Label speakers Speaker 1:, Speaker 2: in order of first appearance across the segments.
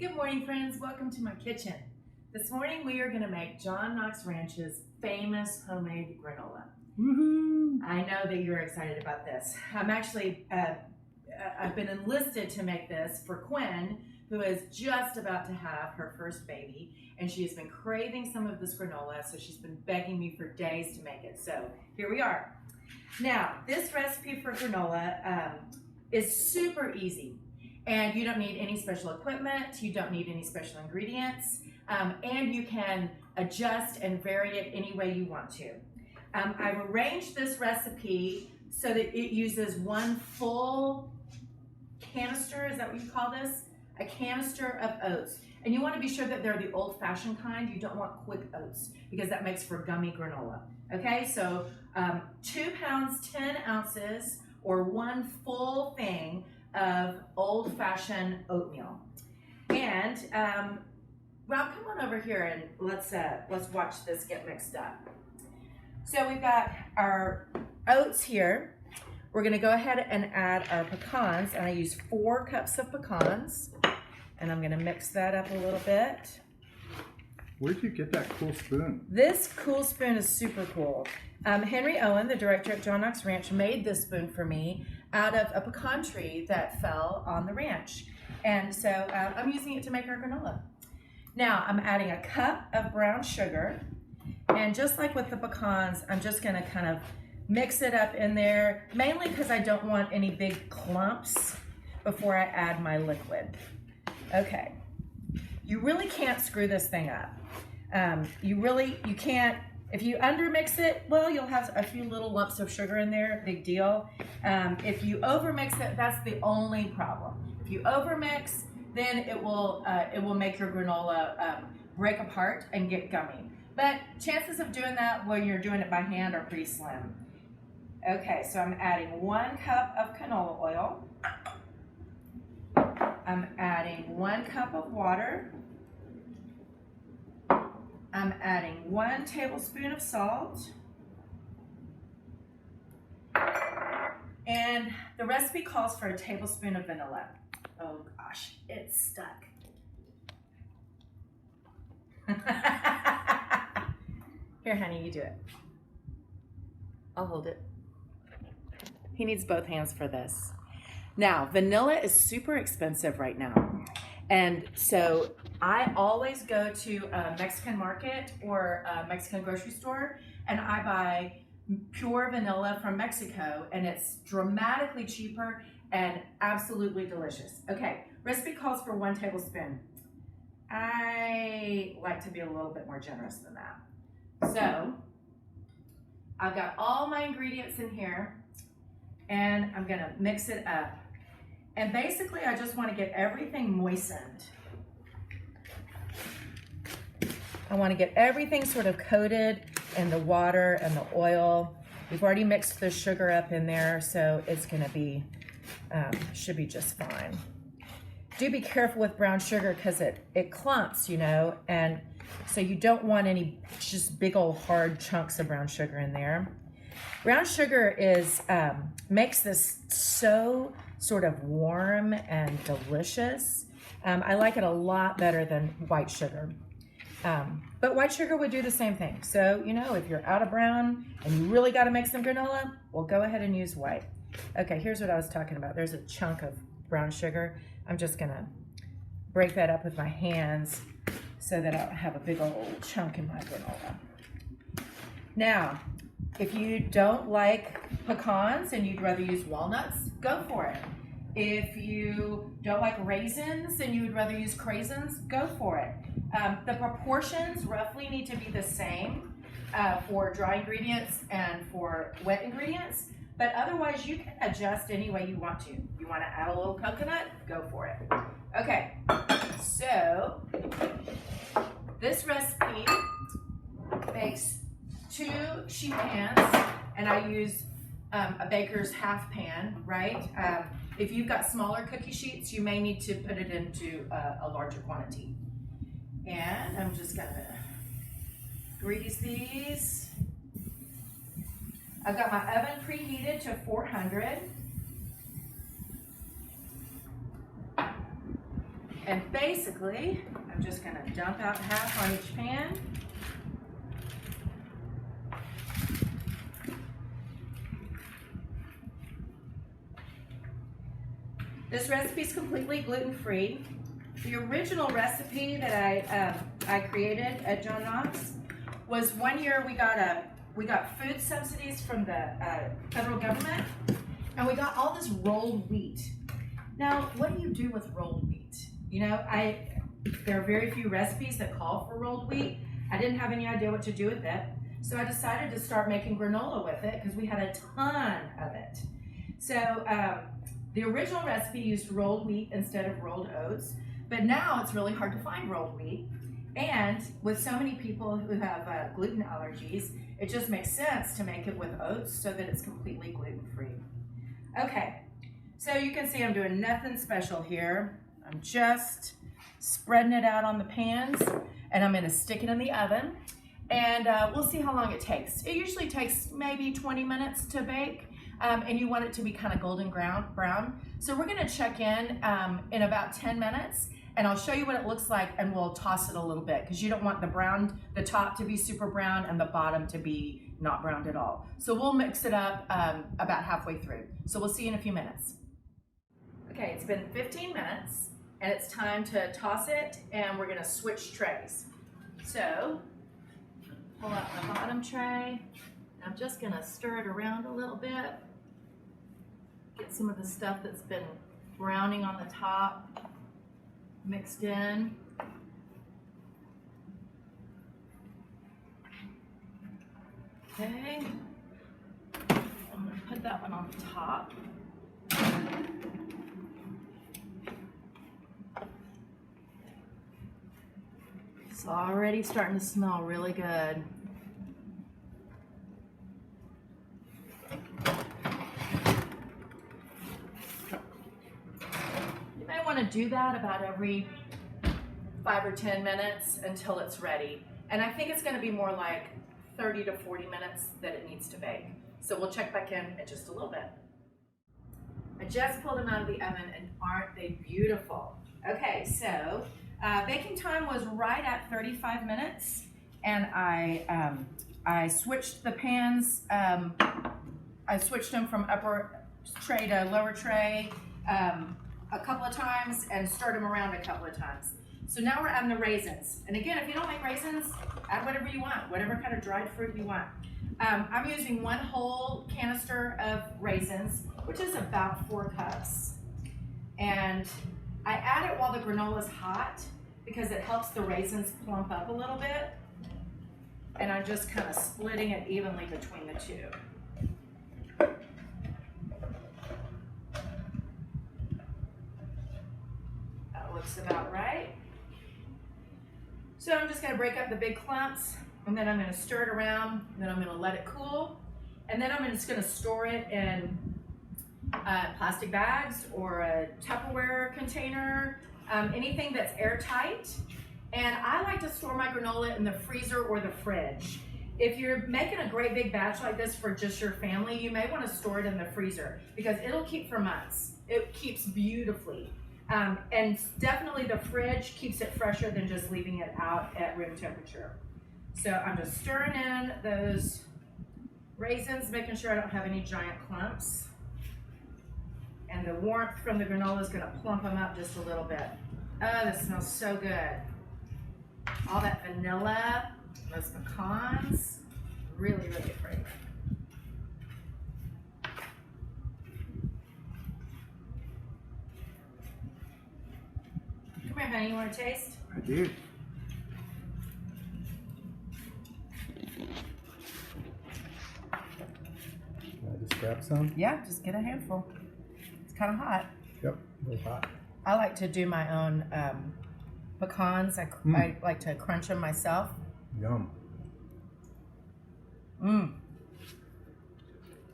Speaker 1: Good morning, friends. Welcome to my kitchen. This morning we are going to make John Knox Ranch's famous homemade granola.
Speaker 2: Woohoo!
Speaker 1: I know that you're excited about this. I've been enlisted to make this for Quinn, who is just about to have her first baby, and she has been craving some of this granola, so she's been begging me for days to make it. So here we are. Now, this recipe for granola is super easy. And you don't need any special equipment, you don't need any special ingredients, and you can adjust and vary it any way you want to. I've arranged this recipe so that it uses one full canister, is that what you call this? A canister of oats. And you want to be sure that they're the old-fashioned kind. You don't want quick oats because that makes for gummy granola. Okay, so 2 pounds, 10 ounces, or one full thing of old-fashioned oatmeal. And Rob, come on over here and let's watch this get mixed up. So we've got our oats here. We're gonna go ahead and add our pecans, and I use 4 cups of pecans, and I'm gonna mix that up a little bit.
Speaker 2: Where'd you get that cool spoon?
Speaker 1: This cool spoon is super cool. Henry Owen, the director at John Knox Ranch, made this spoon for me out of a pecan tree that fell on the ranch. And so I'm using it to make our granola. Now I'm adding a cup of brown sugar, and just like with the pecans, I'm just gonna kind of mix it up in there, mainly because I don't want any big clumps before I add my liquid. Okay, you really can't screw this thing up. You can't. If you undermix it, well, you'll have a few little lumps of sugar in there, big deal. If you overmix it, that's the only problem. If you overmix, then it will make your granola break apart and get gummy. But chances of doing that when you're doing it by hand are pretty slim. Okay, so I'm adding 1 cup of canola oil. I'm adding 1 cup of water. I'm adding 1 tablespoon of salt. And the recipe calls for a tablespoon of vanilla. Oh gosh, it's stuck. Here, honey, you do it. I'll hold it. He needs both hands for this. Now, vanilla is super expensive right now. And so I always go to a Mexican market or a Mexican grocery store, and I buy pure vanilla from Mexico, and it's dramatically cheaper and absolutely delicious. Okay, recipe calls for 1 tablespoon. I like to be a little bit more generous than that. So I've got all my ingredients in here, and I'm gonna mix it up. And basically, I just want to get everything moistened. I want to get everything sort of coated in the water and the oil. We've already mixed the sugar up in there, so it's going to be, should be just fine. Do be careful with brown sugar because it clumps, you know, and so you don't want any just big old hard chunks of brown sugar in there. Brown sugar makes this so sort of warm and delicious. I like it a lot better than white sugar. But white sugar would do the same thing. So, you know, if you're out of brown and you really got to make some granola, well, go ahead and use white. Okay, here's what I was talking about. There's a chunk of brown sugar. I'm just going to break that up with my hands so that I don't have a big old chunk in my granola. Now, if you don't like pecans and you'd rather use walnuts, go for it. If you don't like raisins and you'd rather use craisins, go for it. The proportions roughly need to be the same for dry ingredients and for wet ingredients, but otherwise you can adjust any way you want to. You want to add a little coconut, go for it. Okay, so this recipe makes 2 sheet pans, and I use a baker's half pan, right? If you've got smaller cookie sheets, you may need to put it into a larger quantity. And I'm just gonna grease these. I've got my oven preheated to 400. And basically, I'm just gonna dump out half on each pan. This recipe is completely gluten-free. The original recipe that I created at John Knox was one year we got food subsidies from the federal government, and we got all this rolled wheat. Now, what do you do with rolled wheat? You know, there are very few recipes that call for rolled wheat. I didn't have any idea what to do with it, so I decided to start making granola with it because we had a ton of it. So the original recipe used rolled wheat instead of rolled oats, but now it's really hard to find rolled wheat. And with so many people who have gluten allergies, it just makes sense to make it with oats so that it's completely gluten-free. Okay, so you can see I'm doing nothing special here. I'm just spreading it out on the pans, and I'm gonna stick it in the oven, and we'll see how long it takes. It usually takes maybe 20 minutes to bake. And you want it to be kind of golden brown. So we're gonna check in about 10 minutes, and I'll show you what it looks like, and we'll toss it a little bit because you don't want the top to be super brown and the bottom to be not browned at all. So we'll mix it up about halfway through. So we'll see you in a few minutes. Okay, it's been 15 minutes, and it's time to toss it, and we're gonna switch trays. So pull out my bottom tray. I'm just gonna stir it around a little bit. Get some of the stuff that's been browning on the top mixed in. Okay, I'm gonna put that one on the top. It's already starting to smell really good. To do that about every 5 or 10 minutes until it's ready. And I think it's going to be more like 30 to 40 minutes that it needs to bake. So we'll check back in just a little bit. I just pulled them out of the oven, and aren't they beautiful? Okay, so baking time was right at 35 minutes, and I switched the pans. I switched them from upper tray to lower tray a couple of times and stirred them around a couple of times. So now we're adding the raisins. And again, if you don't like raisins, add whatever you want, whatever kind of dried fruit you want. I'm using 1 whole canister of raisins, which is about 4 cups. And I add it while the granola is hot because it helps the raisins plump up a little bit. And I'm just kind of splitting it evenly between the two. Looks about right. So I'm just gonna break up the big clumps, and then I'm gonna stir it around, and then I'm gonna let it cool, and then I'm just gonna store it in plastic bags or a Tupperware container, anything that's airtight. And I like to store my granola in the freezer or the fridge. If you're making a great big batch like this for just your family, you may want to store it in the freezer because it'll keep for months. It keeps beautifully. And definitely the fridge keeps it fresher than just leaving it out at room temperature. So I'm just stirring in those raisins, making sure I don't have any giant clumps. And the warmth from the granola is gonna plump them up just a little bit. Oh, this smells so good. All that vanilla, those pecans, really, really fragrant. Come here, honey, you want to taste?
Speaker 2: I do. Can I just grab some?
Speaker 1: Yeah, just get a handful. It's kind of hot.
Speaker 2: Yep, really hot.
Speaker 1: I like to do my own pecans. I like to crunch them myself.
Speaker 2: Yum.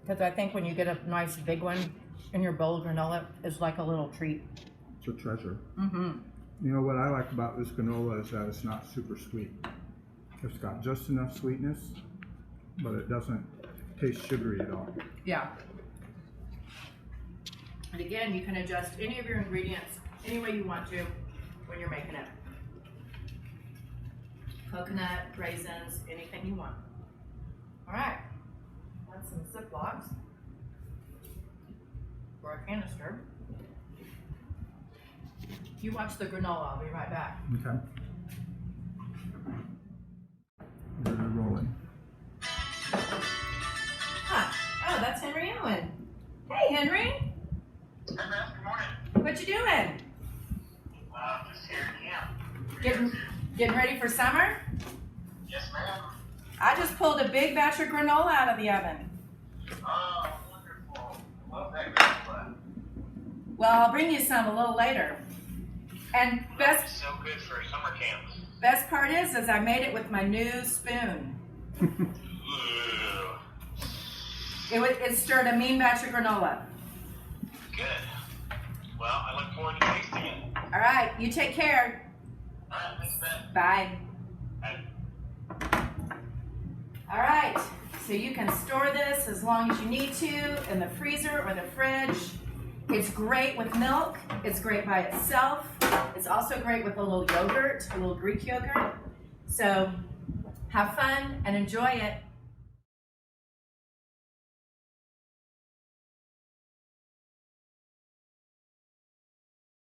Speaker 1: Because I think when you get a nice big one in your bowl of granola, it's like a little treat.
Speaker 2: It's a treasure. You know what I like about this granola is that it's not super sweet. It's got just enough sweetness, but it doesn't taste sugary at all.
Speaker 1: Yeah. And again, you can adjust any of your ingredients any way you want to. when you're making it. Coconut, raisins, anything you want. All right, that's some Ziplocs for a canister. You watch the granola, I'll be right back.
Speaker 2: Okay. They're rolling.
Speaker 1: Huh. Oh, that's Henry Owen. Hey, Henry.
Speaker 3: Hey, man, good morning.
Speaker 1: What you doing?
Speaker 3: Just here at camp.
Speaker 1: Getting ready for summer?
Speaker 3: Yes, ma'am.
Speaker 1: I just pulled a big batch of granola out of the oven.
Speaker 3: Oh, wonderful. Love that granola.
Speaker 1: Well, I'll bring you some a little later. And
Speaker 3: That is so good for summer camp.
Speaker 1: best part is I made it with my new spoon.
Speaker 3: Ooh.
Speaker 1: It stirred a mean batch of granola.
Speaker 3: Good. Well, I look forward to tasting it.
Speaker 1: All right, you take care.
Speaker 3: All right, thanks, Ben.
Speaker 1: Bye.
Speaker 3: Bye.
Speaker 1: All right, so you can store this as long as you need to in the freezer or the fridge. It's great with milk. It's great by itself. It's also great with a little yogurt, a little Greek yogurt. So have fun and enjoy it.